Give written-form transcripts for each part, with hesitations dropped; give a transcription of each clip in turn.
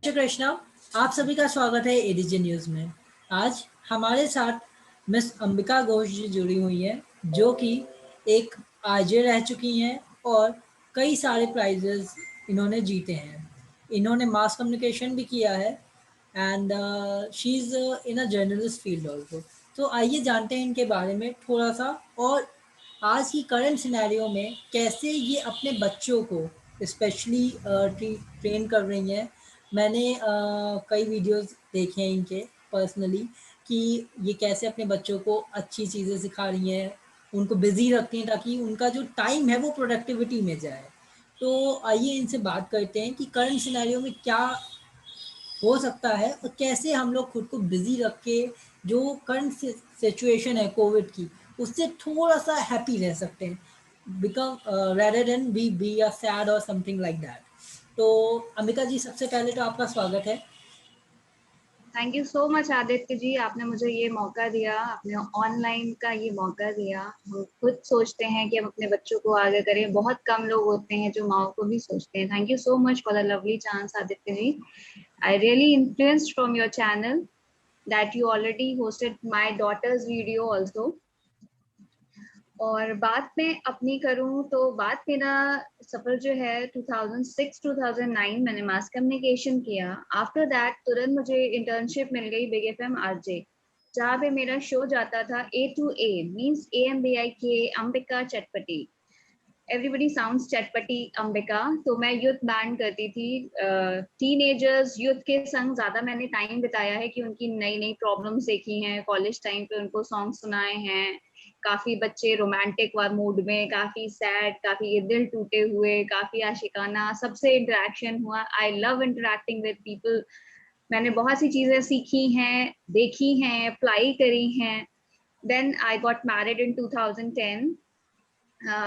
श्री कृष्णा। आप सभी का स्वागत है एडीजी न्यूज़ में। आज हमारे साथ मिस अंबिका घोष जी जुड़ी हुई हैं, जो कि एक आरजे रह चुकी हैं और कई सारे प्राइजेस इन्होंने जीते हैं। इन्होंने मास कम्युनिकेशन भी किया है and she is in a journalist field also. तो आइए जानते हैं इनके बारे में थोड़ा सा, और आज की करंट सिनेरियो में कैसे ये अपने बच्चों को स्पेशली ट्रेन कर रही हैं। मैंने कई वीडियोस देखे हैं इनके पर्सनली कि ये कैसे अपने बच्चों को अच्छी चीज़ें सिखा रही हैं, उनको बिज़ी रखती हैं ताकि उनका जो टाइम है वो प्रोडक्टिविटी में जाए। तो आइए इनसे बात करते हैं कि करंट सिनेरियो में क्या हो सकता है और कैसे हम लोग खुद को बिज़ी रख के जो करंट सिचुएशन है कोविड की, उससे थोड़ा सा हैप्पी रह सकते हैं, become rather than be are sad और समथिंग लाइक दैट। तो अमिका जी, सबसे पहले तो आपका स्वागत है। Thank you so much Aditya ji, आपने मुझे ये मौका दिया, आपने ऑनलाइन का ये मौका दिया। हम खुद सोचते हैं कि हम अपने बच्चों को आगे करें, बहुत कम लोग होते हैं जो माओ को भी सोचते हैं। Thank you so much for the lovely chance Aditya ji. I really influenced from your channel that you already hosted my daughter's video also. और बात मैं अपनी करूं तो बात मेरा सफर जो है 2006-2009 मैंने मास कम्युनिकेशन किया। आफ्टर दैट तुरंत मुझे इंटर्नशिप मिल गई बिग एफएम आरजे, जहाँ पे मेरा शो जाता था A to A, means AMBIK, Ambika Chatpati. Everybody sounds चटपटी अंबिका। तो मैं यूथ बैंड करती थी। टीनेजर्स यूथ के संग ज्यादा मैंने टाइम बिताया है कि उनकी नई नई प्रॉब्लम्स देखी हैं, कॉलेज टाइम पे उनको सॉन्ग सुनाए हैं। काफी बच्चे रोमांटिक व मूड में, काफी सैड, काफी दिल टूटे हुए, काफी आशिकाना, सबसे इंटरेक्शन हुआ। I love interacting with people. मैंने बहुत सी चीजें सीखी हैं, देखी हैं, अप्लाई करी हैं। Then I got married in 2010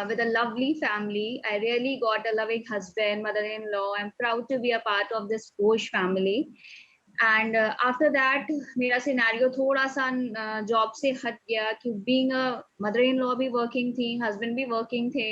with a lovely family. I really got a loving husband, mother-in-law. I'm proud to be a part of this Ghosh family. And after that, मेरा सिनेरियो थोड़ा सा job से हट गया कि being a mother-in-law भी working थी, husband भी वर्किंग थे,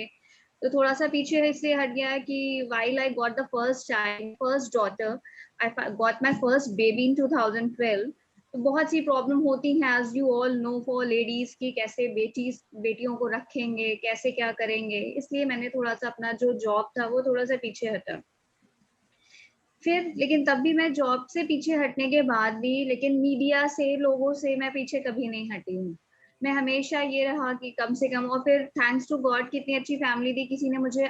तो थोड़ा सा पीछे इसलिए हट गया कि while I got the first child, first daughter, I got my first baby in 2012. तो बहुत सी प्रॉब्लम होती हैं as you all know for ladies की, कैसे बेटियों को रखेंगे, कैसे क्या करेंगे। इसलिए मैंने थोड़ा सा अपना जो जॉब था वो थोड़ा सा पीछे हटा। फिर लेकिन तब भी मैं जॉब से पीछे हटने के बाद भी, लेकिन मीडिया से, लोगों से मैं पीछे कभी नहीं हटी हूँ। मैं हमेशा ये रहा कि कम से कम, और फिर थैंक्स टू गॉड कितनी अच्छी फैमिली थी, किसी ने मुझे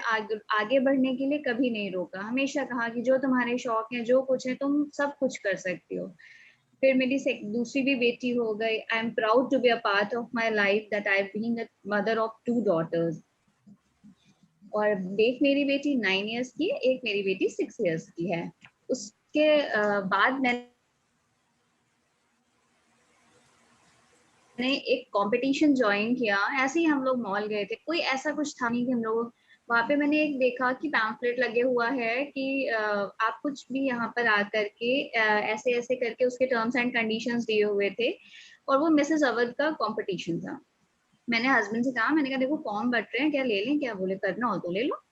आगे बढ़ने के लिए कभी नहीं रोका। हमेशा कहा कि जो तुम्हारे शौक हैं, जो कुछ है, तुम सब कुछ कर सकती हो। फिर मेरी दूसरी भी बेटी हो गई। I am proud to be a part of my life that I being a mother of 2 daughters. और एक मेरी बेटी 9 इयर्स की है, एक मेरी बेटी 6 इयर्स की है। उसके बाद मैंने एक कंपटीशन ज्वाइन किया। ऐसे ही हम लोग मॉल गए थे, कोई ऐसा कुछ था नहीं कि हम लोग वहां पे, मैंने एक देखा कि पैम्फलेट लगे हुआ है कि आप कुछ भी यहाँ पर आकर के ऐसे ऐसे करके, उसके टर्म्स एंड कंडीशंस दिए हुए थे। और वो मिसेस अवध का कंपटीशन था। मैंने हस्बैंड से कहा, मैंने कहा देखो फॉर्म भर रहे हैं, क्या ले लें? क्या बोले करना हो तो ले लो।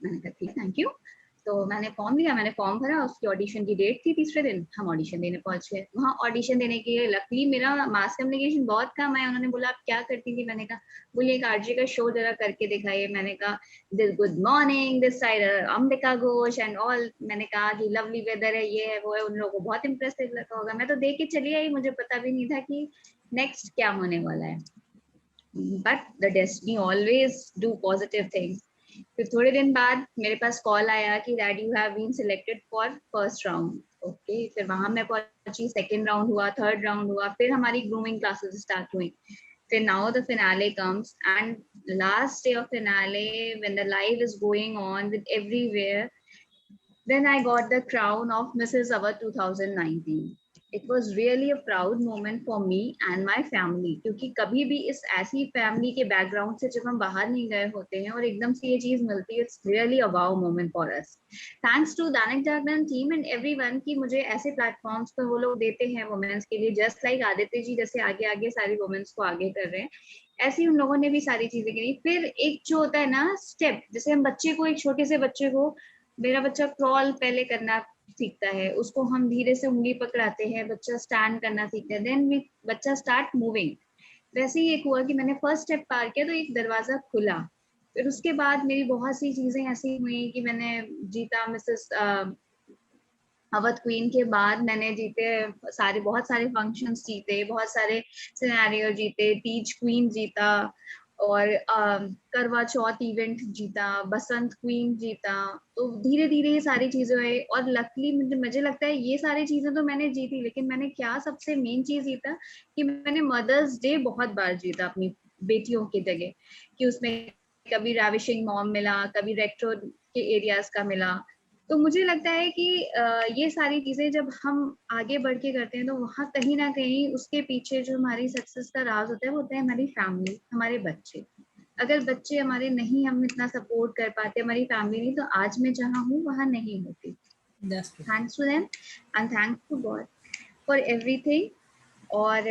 मैंने कहा ठीक, थैंक यू। तो मैंने फॉर्म लिया, मैंने फॉर्म भरा। उसकी ऑडिशन की डेट थी तीसरे दिन, हम ऑडिशन देने पहुंच गए। वहाँ ऑडिशन देने के लिए लकली मेरा मास कम्युनिकेशन बहुत कम है। उन्होंने बोला आप क्या करती थी? मैंने कहा, बोलिए एक आरजे का शो जरा करके दिखाइए। मैंने कहा this good morning, this side Ambika Ghosh and all. मैंने कहा कि लवली वेदर है, ये है वो है। उन लोगों को बहुत इंप्रेसिव लगा होगा। मैं तो देख के चली आई, मुझे पता भी नहीं था कि नेक्स्ट क्या होने वाला है। But the destiny always do positive things. फिर थोड़े दिन बाद मेरे पास कॉल आया कि that you have been selected for first round. Okay, फिर वहां मैं पहुंची, सेकंड राउंड हुआ, थर्ड राउंड हुआ, फिर हमारी ग्रूमिंग क्लासेस स्टार्ट हुई। फिर now the finale comes and last day of finale when the live is going on with everywhere, then I got the crown of Mrs. Our 2019. It was really a proud moment for me and my family, क्योंकि कभी भी इस ऐसी family के background से जब हम बाहर नहीं गए होते हैं और एकदम से ये चीज मिलती है, it's really a wow moment for us. Thanks to Dainik Jagran team and everyone की मुझे ऐसे प्लेटफॉर्म्स पर वो लोग देते हैं वुमेन्स के लिए, जस्ट लाइक आदित्य जी जैसे आगे आगे सारी वुमेन्स को आगे कर रहे हैं, ऐसे ही उन लोगों ने भी सारी चीजें करी। फिर एक जो होता है ना स्टेप, जैसे हम बच्चे को, एक छोटे से बच्चे को, मेरा बच्चा क्रॉल पहले करना सीखता है, उसको हम धीरे से उंगली पकड़ाते हैं, बच्चा स्टैंड करना सीखता है, देन बच्चा स्टार्ट मूविंग। वैसे ही एक हुआ कि मैंने फर्स्ट स्टेप पार किया तो एक दरवाजा खुला, फिर उसके बाद मेरी बहुत सी चीजें ऐसी हुई कि मैंने जीता मिसेस अवध क्वीन के बाद मैंने जीते सारे बहुत सारे फंक्शंस जीते, बहुत सारे सिनेरियो जीते, तीज क्वीन जीता और करवा चौथ इवेंट जीता, बसंत क्वीन जीता। तो धीरे धीरे ये सारी चीजें हुई और लकली मुझे लगता है ये सारी चीजें तो मैंने जीती, लेकिन मैंने क्या सबसे मेन चीज जीता कि मैंने मदर्स डे बहुत बार जीता अपनी बेटियों की जगह, कि उसमें कभी रैविशिंग मॉम मिला, कभी रेट्रो के एरियाज का मिला। तो मुझे लगता है कि ये सारी चीजें जब हम आगे बढ़ के करते हैं तो वहाँ कहीं ना कहीं उसके पीछे जो हमारी सक्सेस का राज होता है वो होता है हमारी फैमिली, हमारे बच्चे। अगर बच्चे हमारे नहीं हम इतना सपोर्ट कर पाते, हमारी फैमिली नहीं, तो आज मैं जहाँ हूँ वहाँ नहीं होती। Thanks to them and thanks to God for everything. और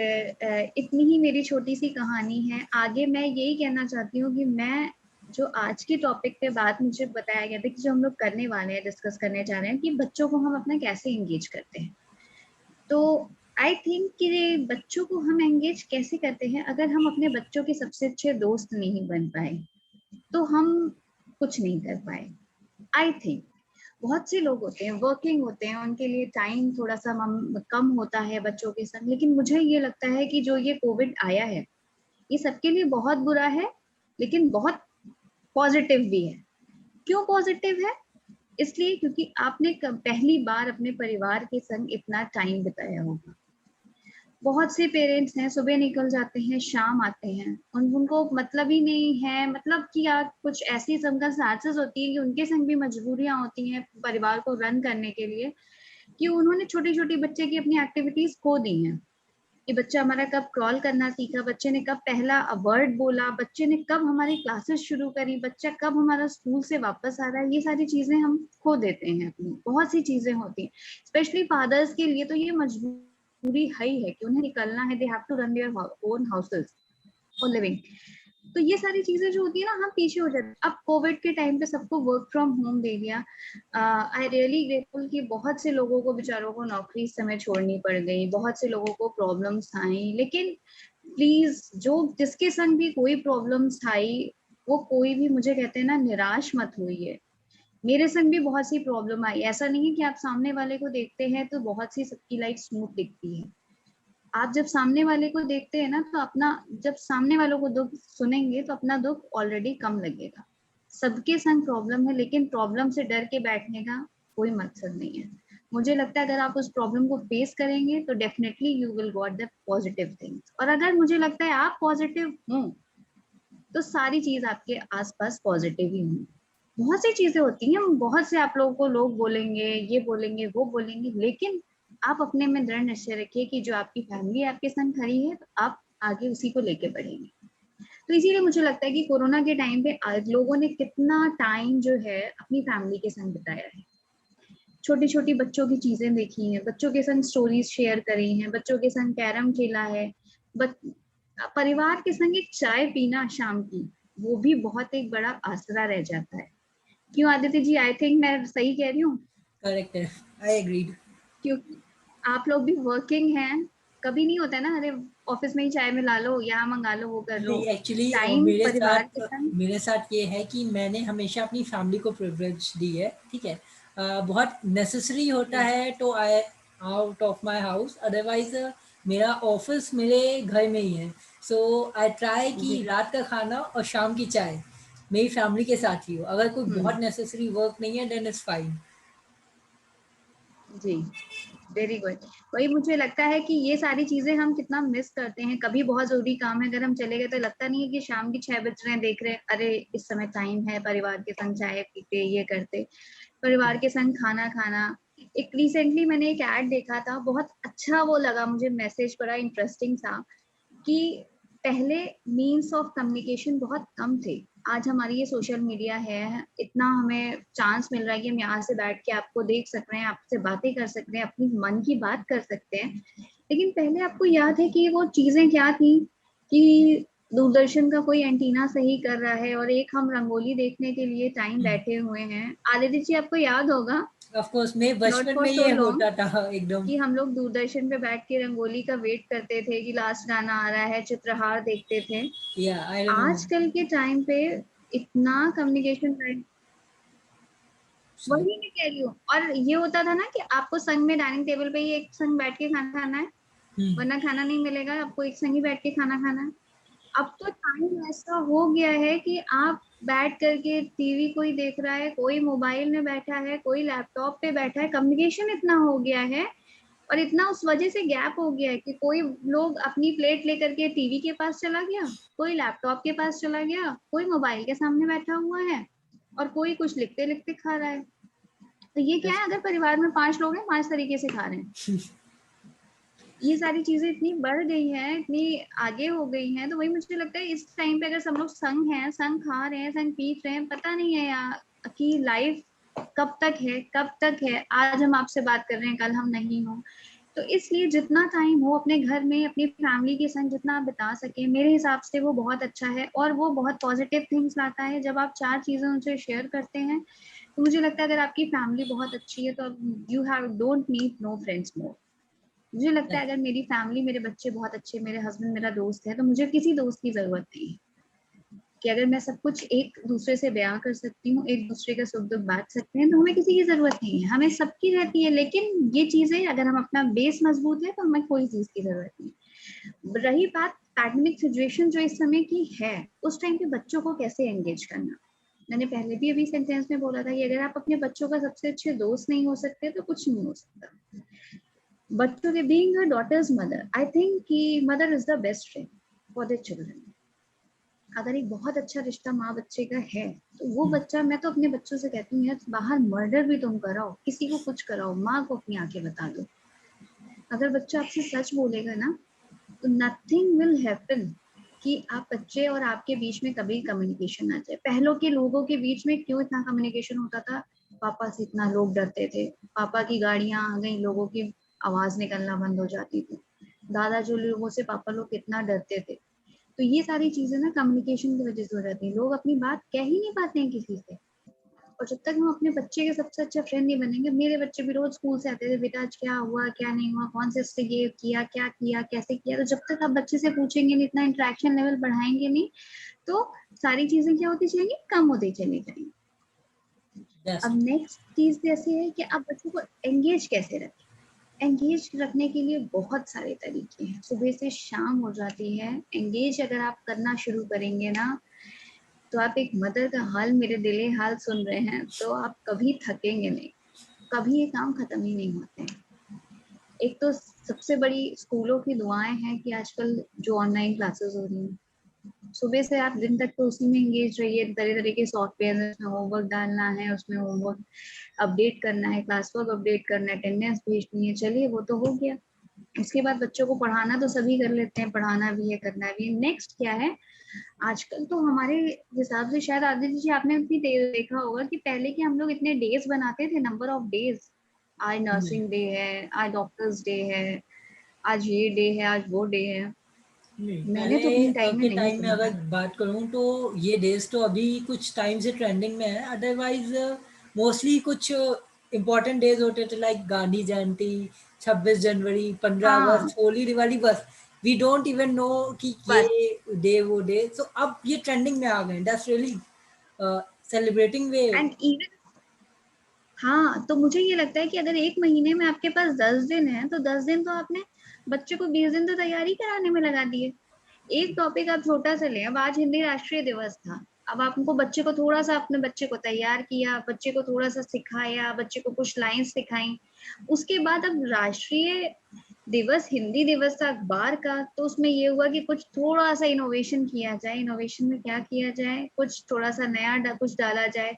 इतनी ही मेरी छोटी सी कहानी है। आगे मैं यही कहना चाहती हूँ कि मैं जो आज के टॉपिक पे बात मुझे बताया गया था कि जो हम लोग करने वाले हैं, डिस्कस करने जा रहे हैं कि बच्चों को हम अपना कैसे एंगेज करते हैं। तो आई थिंक कि बच्चों को हम एंगेज कैसे करते हैं, अगर हम अपने बच्चों के सबसे अच्छे दोस्त नहीं बन पाए तो हम कुछ नहीं कर पाए। आई थिंक बहुत से लोग होते हैं, वर्किंग होते हैं, उनके लिए टाइम थोड़ा सा कम होता है बच्चों के संग, लेकिन मुझे ये लगता है कि जो ये कोविड आया है ये सबके लिए बहुत बुरा है, लेकिन बहुत पॉजिटिव भी है। क्यों पॉजिटिव है? इसलिए क्योंकि आपने पहली बार अपने परिवार के संग इतना टाइम बिताया होगा। बहुत से पेरेंट्स हैं सुबह निकल जाते हैं, शाम आते हैं, उनको मतलब ही नहीं है, मतलब कि यार कुछ ऐसी सर्कमस्टेंसेस होती है कि उनके संग भी मजबूरियां होती हैं परिवार को रन करने के लिए, कि उन्होंने छोटी छोटी बच्चे की अपनी एक्टिविटीज खो दी हैं। कि बच्चा हमारा कब क्रॉल करना सीखा, बच्चे ने कब पहला वर्ड बोला, बच्चे ने कब हमारी क्लासेस शुरू करी, बच्चा कब हमारा स्कूल से वापस आ रहा है, ये सारी चीजें हम खो देते हैं अपनी। बहुत सी चीजें होती हैं, स्पेशली फादर्स के लिए तो ये मजबूरी है ही है कि उन्हें निकलना है, they have to run their own houses for living. तो ये सारी चीजें जो होती है ना, हम पीछे हो जाते हैं। अब कोविड के टाइम पे सबको वर्क फ्रॉम होम दे दिया। आई रियली ग्रेटफुल कि बहुत से लोगों को बेचारों को नौकरी इस समय छोड़नी पड़ गई, बहुत से लोगों को प्रॉब्लम्स आई, लेकिन प्लीज जो जिसके संग भी कोई प्रॉब्लम्स आई, वो कोई भी, मुझे कहते हैं ना, निराश मत होइए। मेरे संग भी बहुत सी प्रॉब्लम आई। ऐसा नहीं है कि आप सामने वाले को देखते हैं तो बहुत सी सबकी लाइफ स्मूथ दिखती है। आप जब सामने वाले को देखते हैं ना तो अपना, जब सामने वालों को दुख सुनेंगे तो अपना दुख ऑलरेडी कम लगेगा। सबके संग प्रॉब्लम है, लेकिन प्रॉब्लम से डर के बैठने का कोई मकसद नहीं है। मुझे लगता है अगर आप उस प्रॉब्लम को फेस करेंगे तो definitely you will got the positive things. और अगर मुझे लगता है आप पॉजिटिव हो तो सारी चीज आपके आसपास पॉजिटिव ही होंगी। बहुत सी चीजें होती हैं, बहुत से आप लोगों को लोग बोलेंगे, ये बोलेंगे, वो बोलेंगे, लेकिन आप अपने में दृढ़ निश्चय रखिए कि जो आपकी फैमिली आपके संग खड़ी है तो आप आगे उसी को लेके बढ़ेंगे। तो इसीलिए मुझे लगता है कि कोरोना के टाइम पे आज लोगों ने कितना टाइम जो है अपनी फैमिली के संग बिताया है। छोटी छोटी बच्चों की चीजें देखी हैं, बच्चों के संग स्टोरीज शेयर करी हैं, बच्चों के संग कैरम खेला है, परिवार के संग एक चाय पीना शाम की, वो भी बहुत एक बड़ा आसरा रह जाता है। क्यों आदित्य जी? आई थिंक मैं सही कह रही हूँ? करेक्ट है, आई एग्रीड। क्योंकि आप लोग भी वर्किंग हैं, कभी नहीं होता है ना, अरे ऑफिस में ही चाय मिला लो, यहाँ मंगा लो, वो कर लो। नहीं, एक्चुअली टाइम परिवार के संग। मेरे साथ ये है कि मैंने हमेशा अपनी फैमिली को प्रेफरेंस दी है, ठीक है। बहुत नेसेसरी होता जी है तो I out of my house, otherwise मेरा ऑफिस मेरे घर में ही है। सो आई ट्राई कि जी। रात का खाना और शाम की चाय मेरी फैमिली के साथ ही हो। अगर कोई बहुत हम्म। नेसेसरी वर्क नहीं है देन इट्स फाइन। जी, वेरी गुड। वही मुझे लगता है कि ये सारी चीजें हम कितना मिस करते हैं। कभी बहुत जरूरी काम है, अगर हम चले गए तो लगता नहीं है कि शाम के 6 बज रहे हैं, देख रहे हैं, अरे इस समय टाइम है, परिवार के संग चाय पीते, ये करते, परिवार के संग खाना खाना। एक रिसेंटली मैंने एक ऐड देखा था, बहुत अच्छा वो लगा मुझे, मैसेज बड़ा इंटरेस्टिंग था कि पहले मीन्स ऑफ कम्युनिकेशन बहुत कम थे। आज हमारी ये सोशल मीडिया है, इतना हमें चांस मिल रहा है कि हम यहाँ से बैठ के आपको देख सक रहे हैं, आपसे बातें कर सकते हैं, अपनी मन की बात कर सकते हैं। लेकिन पहले आपको याद है कि वो चीजें क्या थी, कि दूरदर्शन का कोई एंटीना सही कर रहा है और एक हम रंगोली देखने के लिए टाइम बैठे हुए हैं। आदित्य जी आपको याद होगा ऑफ कोर्स मेरे नॉट बचपन फॉर में सो ये लॉन्ग होता था एकदम। कि हम लोग दूरदर्शन पे बैठ के रंगोली का वेट करते थे कि लास्ट गाना आ रहा है, चित्रहार देखते थे। या आई रिमेम्बर। आजकल के टाइम पे इतना कम्युनिकेशन, सही। वही मैं कह रही हूँ। और ये होता था ना कि आपको संग में डाइनिंग टेबल पे ही एक संग बैठ के खाना खाना है, हम्म। वरना खाना नहीं मिलेगा, आपको एक संग ही बैठ के खाना खाना है। अब तो टाइम ऐसा हो गया है कि आप बैठ करके टीवी कोई देख रहा है, कोई मोबाइल में बैठा है, कोई लैपटॉप पे बैठा है, कम्युनिकेशन इतना हो गया है और इतना उस वजह से गैप हो गया है कि कोई लोग अपनी प्लेट लेकर के टीवी के पास चला गया, कोई लैपटॉप के पास चला गया, कोई मोबाइल के सामने बैठा हुआ है और कोई कुछ लिखते लिखते खा रहा है। तो ये क्या है, अगर परिवार में 5 लोग हैं, 5 तरीके से खा रहे हैं। ये सारी चीजें इतनी बढ़ गई हैं, इतनी आगे हो गई हैं, तो वही मुझे लगता है इस टाइम पे अगर सब लोग संग हैं, संग खा रहे हैं, संग पी रहे हैं, पता नहीं है यार कि लाइफ कब तक है, कब तक है। आज हम आपसे बात कर रहे हैं, कल हम नहीं हो। तो इसलिए जितना टाइम हो अपने घर में अपनी फैमिली के संग जितना आप बिता सके, मेरे हिसाब से वो बहुत अच्छा है और वो बहुत पॉजिटिव थिंग्स लाता है। जब आप 4 चीजें उनसे शेयर करते हैं तो मुझे लगता है अगर आपकी फैमिली बहुत अच्छी है तो you have don't need no friends more. मुझे लगता है अगर मेरी फैमिली, मेरे बच्चे बहुत अच्छे, मेरे हस्बैंड मेरा दोस्त है, तो मुझे किसी दोस्त की जरूरत नहीं है। कि अगर मैं सब कुछ एक दूसरे से बयां कर सकती हूँ, एक दूसरे का सुख दुख बांट सकते हैं, तो हमें किसी की जरूरत नहीं है। हमें सबकी रहती है, लेकिन ये चीजें अगर हम अपना बेस मजबूत है तो हमें कोई चीज की जरूरत नहीं। रही बात पैंडेमिक सिचुएशन जो इस समय की है, उस टाइम पे बच्चों को कैसे एंगेज करना, मैंने पहले भी अभी सेंटेंस में बोला था कि अगर आप अपने बच्चों का सबसे अच्छे दोस्त नहीं हो सकते तो कुछ नहीं हो सकता। बच्चों के being a daughter's mother, I think कि mother is the best friend for the children. अगर एक बहुत अच्छा रिश्ता माँ बच्चे का है तो वो बच्चा, मैं तो अपने बच्चों से कहती हूँ यार बाहर मर्डर भी तुम कराओ, किसी को कुछ कराओ, माँ को अपनी आंखें बता दो। अगर बच्चा आपसे सच बोलेगा ना तो नथिंग विल हैपन कि आप बच्चे और आपके बीच में कभी कम्युनिकेशन ना जाए। पहलों के लोगों के बीच में क्यों इतना कम्युनिकेशन होता था, पापा से इतना लोग डरते थे, पापा की गाड़ियां आ गई, लोगों की आवाज निकलना बंद हो जाती थी, दादा जो लोगों से पापा लोग कितना डरते थे। तो ये सारी चीजें ना कम्युनिकेशन की वजह से हो जाती है, लोग अपनी बात कह ही नहीं पाते हैं किसी से। और जब तक हम अपने बच्चे के सबसे अच्छा फ्रेंड नहीं बनेंगे, मेरे बच्चे भी रोज स्कूल से आते थे, बेटा आज क्या हुआ क्या नहीं हुआ, कौन से इससे ये किया क्या किया कैसे किया, तो जब तक आप बच्चे से पूछेंगे नहीं, इतना इंटरेक्शन लेवल बढ़ाएंगे नहीं, तो सारी चीजें क्या होती चलेंगी, कम होती चली जाएंगी। अब बेस्ट। नेक्स्ट चीज जैसे है कि आप बच्चों को एंगेज कैसे रखें। एंगेज रखने के लिए बहुत सारे तरीके हैं, सुबह से शाम हो जाती है। एंगेज अगर आप करना शुरू करेंगे ना, तो आप एक मदर का हाल, मेरे दिले हाल सुन रहे हैं, तो आप कभी थकेंगे नहीं, कभी ये काम खत्म ही नहीं होते हैं। एक तो सबसे बड़ी स्कूलों की दुआएं हैं कि आजकल जो ऑनलाइन क्लासेस हो रही हैं, सुबह से आप दिन तक तो उसी में एंगेज रहिए, तरह तरह के सॉफ्टवेयर, उसमें होमवर्क डालना है, उसमें होमवर्क अपडेट करना है, क्लास वर्क अपडेट करना है, अटेंडेंस भेजनी है, चलिए वो तो हो गया। उसके बाद बच्चों को पढ़ाना तो सभी कर लेते हैं, पढ़ाना भी है करना भी है। नेक्स्ट क्या है, आजकल तो हमारे हिसाब से शायद आदित्य जी आपने भी देखा होगा कि पहले के हम लोग इतने डेज बनाते थे, नंबर ऑफ डेज, आज नर्सिंग डे है, आज डॉक्टर्स डे है, आज ये डे है, आज वो डे है। नहीं, मैंने तो पहले अपने टाइम में के नहीं टाइम में सुना अगर था। बात करूँ तो ये डेज तो अभी कुछ टाइम से ट्रेंडिंग में है। अदरवाइज मोस्टली कुछ इम्पोर्टेंट डेज होते थे लाइक गांधी जयंती, 26 जनवरी, 15 अगस्त, हाँ, होली, दिवाली, बस। वी डोंट इवन नो कि बस। ये डे वो डे। सो अब ये ट्रेंडिंग में आ गए, that's really celebrating way. And even, हाँ, तो मुझे ये लगता है कि अगर एक महीने में आपके पास 10 दिन है तो 10 दिन तो आपने बच्चे को 20 दिन तो तैयारी कराने में लगा दिए। एक टॉपिक आप छोटा सा लें, अब आज हिंदी राष्ट्रीय दिवस था, अब आपको बच्चे को थोड़ा सा, अपने बच्चे को तैयार किया, बच्चे को थोड़ा सा सिखाया, बच्चे को कुछ लाइंस सिखाई, उसके बाद अब राष्ट्रीय दिवस हिंदी दिवस था अखबार का, तो उसमें ये हुआ कि कुछ थोड़ा सा इनोवेशन किया जाए। इनोवेशन में क्या किया जाए, कुछ थोड़ा सा नया कुछ डाला जाए,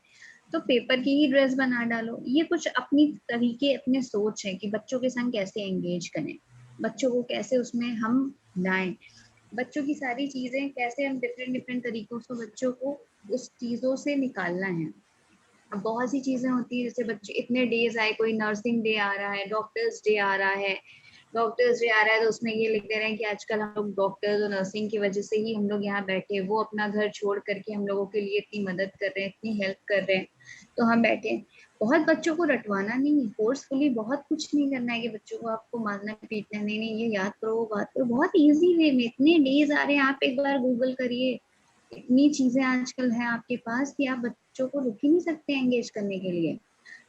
तो पेपर की ही ड्रेस बना डालो। ये कुछ अपनी तरीके, अपने सोच है कि बच्चों के संग कैसे एंगेज करें, बच्चों को कैसे उसमें हम लाएं, बच्चों की सारी चीजें कैसे हम डिफरेंट डिफरेंट तरीकों से बच्चों को उस चीजों से निकालना है। अब बहुत सी चीजें होती है, जैसे बच्चे इतने डेज आए, कोई नर्सिंग डे आ रहा है, डॉक्टर्स डे आ रहा है, डॉक्टर्स डे आ रहा है तो उसमें ये लिख दे रहे हैं कि आजकल हम लोग डॉक्टर्स और नर्सिंग की वजह से ही हम लोग यहाँ बैठे, वो अपना घर छोड़ करके हम लोगों के लिए इतनी मदद कर रहे हैं, इतनी हेल्प कर रहे हैं, तो हम बैठे हैं। बहुत बच्चों को रटवाना नहीं है, फोर्सफुली बहुत कुछ नहीं करना है कि बच्चों को आपको मारना पीटना, नहीं नहीं ये याद करो वो बात करो, बहुत इजी वे में। इतने डेज आ रहे हैं, आप एक बार गूगल करिए, इतनी चीजें आजकल है आपके पास कि आप बच्चों को रुक ही नहीं सकते एंगेज करने के लिए।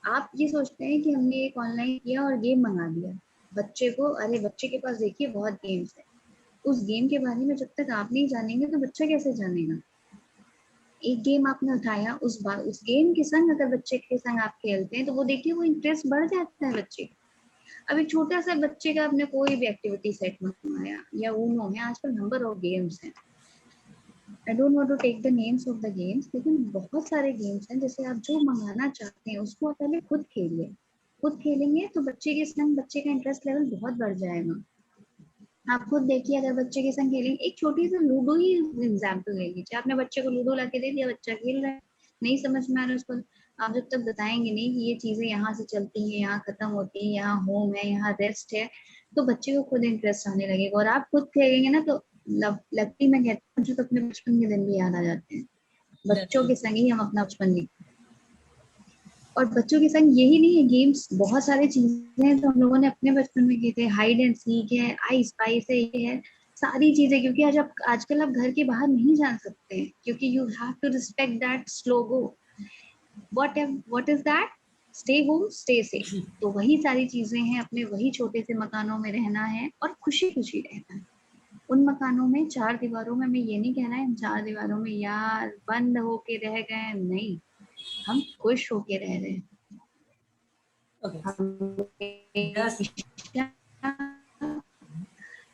आप ये सोचते हैं कि हमने एक ऑनलाइन किया और गेम मंगा दिया बच्चे को, अरे बच्चे के पास देखिए बहुत गेम्स है, उस गेम के बारे में जब तक आप नहीं जानेंगे तो बच्चा कैसे जानेगा। एक गेम आपने उठाया, उस गेम के संग अगर बच्चे के संग आप खेलते हैं तो वो देखिए वो इंटरेस्ट बढ़ जाता है बच्चे का। अब एक छोटा सा बच्चे का आपने कोई भी एक्टिविटी सेट मंगाया या ऊनो है, आजकल नंबर ऑफ गेम्स हैं, I don't want to take the names of the games, लेकिन बहुत सारे गेम्स हैं, जैसे आप जो मंगाना चाहते हैं उसको आप पहले खुद खेलिए। खुद खेलेंगे तो बच्चे के संग बच्चे का इंटरेस्ट लेवल बहुत बढ़ जाएगा। आप खुद देखिए, अगर बच्चे के संग खेलेंगे, एक छोटी सी लूडो ही एग्जाम्पल ले लीजिए, आपने बच्चे को लूडो लाके दे दिया, बच्चा खेल रहा है, नहीं समझ में आ रहा है उसको, आप जब तक बताएंगे नहीं कि ये चीजें यहाँ से चलती हैं, यहाँ खत्म होती है, यहाँ होम है, यहाँ रेस्ट है, तो बच्चे को खुद इंटरेस्ट आने लगेगा। और आप खुद खेलेंगे ना तो लगती, मैं कहती हूँ मुझे तो अपने बचपन के दिन भी याद आ जाते हैं, बच्चों के संग ही हम अपना बचपन जीते। और बच्चों के संग यही नहीं है, गेम्स बहुत सारे चीजें हैं जो हम लोगों ने अपने बचपन में किए थे, हाइड एंड सीक है, आई स्पाइस है, ये है सारी चीजें, क्योंकि आज आप आजकल आप घर के बाहर नहीं जा सकते हैं, क्योंकि you have to respect that slogan, what is that, stay home stay safe. तो वही सारी चीजें हैं, अपने वही छोटे से मकानों में रहना है और खुशी खुशी रहना है। उन मकानों में चार दीवारों में, मैं ये नहीं कहना है हम चार दीवारों में यार बंद होके रह गए, नहीं, हम खुश होके रह रहे हैं। ओके, दस हमेशा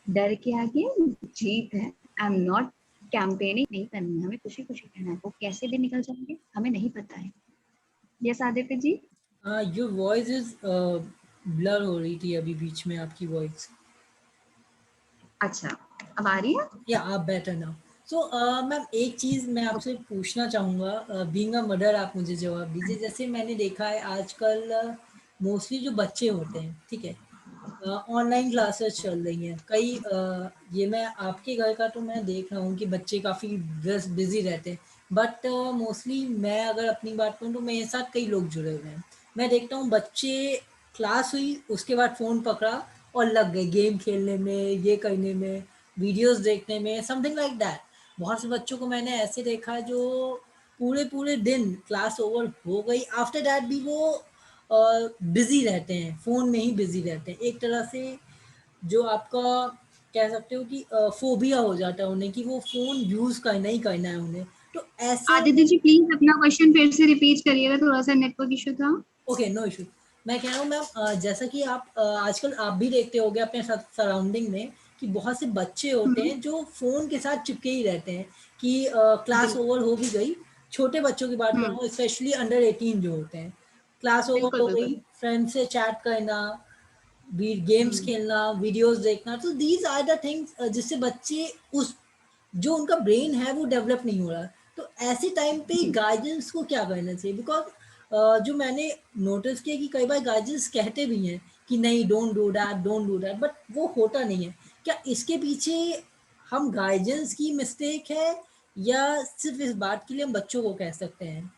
डर के आगे जीत है। आई एम नॉट कैंपेनिंग नहीं करनी है, हमें खुशी खुशी रहना है, वो कैसे भी निकल जाएंगे हमें नहीं पता है। Yes Aditya ji. Your voice is blur हो रही थी अभी बीच में आपकी वॉइस। अच्छा, अब आ रही है। या आप बेटर नाउ। सो मैम, एक चीज़ मैं आपसे पूछना चाहूँगा, बीइंग अ मदर आप मुझे जवाब दीजिए। जैसे मैंने देखा है आजकल मोस्टली जो बच्चे होते हैं, ठीक है, ऑनलाइन क्लासेस चल रही हैं कई, ये मैं आपके घर का तो मैं देख रहा हूँ कि बच्चे काफ़ी बिजी रहते हैं, बट मोस्टली मैं अगर अपनी बात करूँ तो मेरे साथ कई लोग जुड़े हुए हैं। मैं देखता हूँ बच्चे, क्लास हुई उसके बाद फ़ोन पकड़ा और लग गए गेम खेलने में, ये करने में, वीडियोस देखने में, समथिंग लाइक दैट। बहुत से बच्चों को मैंने ऐसे देखा है जो पूरे पूरे दिन क्लास ओवर हो गई, आफ्टर दैट भी वो बिजी रहते हैं, फ़ोन में ही बिजी रहते हैं। एक तरह से जो आपका कह सकते हो कि फोबिया हो जाता है उन्हें कि वो फ़ोन यूज़ करना ही करना है उन्हें। तो ऐसे आदित्य में, जी प्लीज अपना क्वेश्चन फिर से रिपीट करिएगा, थोड़ा सा नेटवर्क इशू था। Okay, no issue. मैं कह रहा हूँ मैम, जैसा कि आप आजकल आप भी देखते होंगे अपने सराउंडिंग में कि बहुत से बच्चे होते हैं जो फ़ोन के साथ चिपके ही रहते हैं कि क्लास बिल्कुल। ओवर हो भी गई। छोटे बच्चों की बात कर रहा हम्म। हूँ, स्पेशली अंडर 18 जो होते हैं, क्लास ओवर बिल्कुल हो गई, बिल्कुल। फ्रेंड से चैट करना, गेम्स हम्म। खेलना, वीडियोस देखना, तो दीज आर द थिंग्स जिससे बच्चे उस जो उनका ब्रेन है वो डेवलप नहीं हो रहा। तो ऐसे टाइम पे जी। गार्जियंस को क्या करना चाहिए? बिकॉज जो मैंने नोटिस किया कि कई बार गार्जियंस कहते भी हैं कि नहीं, डोंट डू दैट, बट वो होता नहीं है। क्या इसके पीछे हम गार्जियंस की मिस्टेक है, या सिर्फ इस बात के लिए हम बच्चों को कह सकते हैं?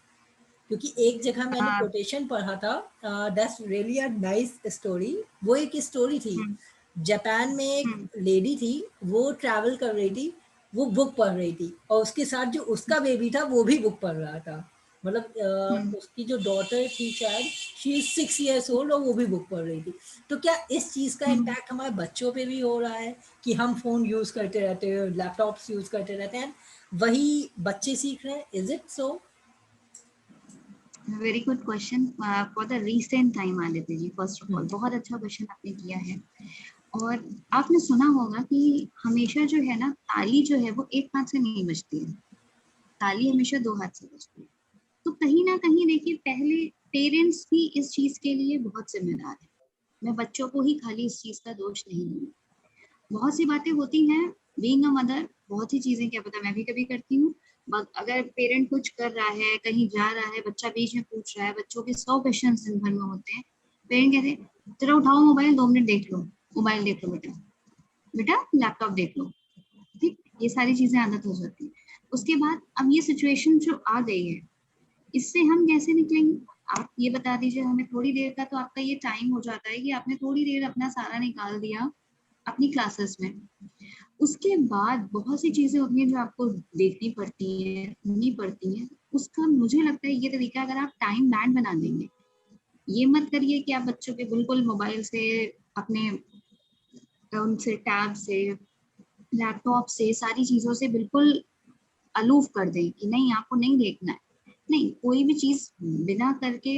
क्योंकि एक जगह मैंने हाँ। कोटेशन पढ़ा था, that's really a nice story. वो एक स्टोरी थी, हम्म। जापान में एक हम्म। लेडी थी, वो ट्रैवल कर रही थी, वो बुक पढ़ रही थी और उसके साथ जो उसका बेबी था वो भी बुक पढ़ रहा था। मतलब हम्म। उसकी जो डॉटर थी शायद, शी इज 6 years ओल्ड और वो भी बुक पढ़ रही थी। तो क्या इस चीज़ का हम्म। इम्पैक्ट हमारे बच्चों पे भी हो रहा है कि हम फ़ोन यूज़ करते रहते हैं, लैपटॉप्स यूज़ करते रहते हैं, वही बच्चे सीख रहे हैं? Is it so? Very good question for the recent time Aditya ji, first of all बहुत अच्छा क्वेश्चन आपने किया है। और आपने सुना होगा कि हमेशा जो है ना, ताली जो है वो एक हाथ से नहीं बजती है, ताली हमेशा दो हाथ से बजती है। तो कहीं ना कहीं देखिए, पहले पेरेंट्स भी इस चीज के लिए बहुत जिम्मेदार है। मैं बच्चों को ही खाली इस चीज का दोष नहीं दूंगी, बहुत सी बातें होती हैं, बीइंग अ मदर बहुत सी चीजें क्या पता मैं भी कभी करती हूँ। अगर पेरेंट कुछ कर रहा है, कहीं जा रहा है, बच्चा बीच में पूछ रहा है, बच्चों के 100 क्वेश्चन दिन भर में होते हैं, पेरेंट कहते हैं जरा उठाओ मोबाइल 2 मिनट देख लो, मोबाइल देख लो बेटा, बेटा लैपटॉप देख लो, ठीक, ये सारी चीजें आदत हो जाती है। उसके बाद अब ये सिचुएशन जो आ गई है, इससे हम कैसे निकलेंगे? आप ये बता दीजिए हमें। थोड़ी देर का तो आपका ये टाइम हो जाता है कि आपने थोड़ी देर अपना सारा निकाल दिया अपनी क्लासेस में। उसके बाद बहुत सी चीजें होती हैं जो आपको देखनी पड़ती हैं, सुननी पड़ती हैं। उसका मुझे लगता है ये तरीका, अगर आप टाइम बैंड बना देंगे, ये मत करिए कि आप बच्चों के बिल्कुल मोबाइल से, अपने उनसे, टैब से, लैपटॉप से, सारी चीजों से बिल्कुल अलूफ कर दें कि नहीं आपको नहीं देखना है। नहीं, कोई भी चीज बिना करके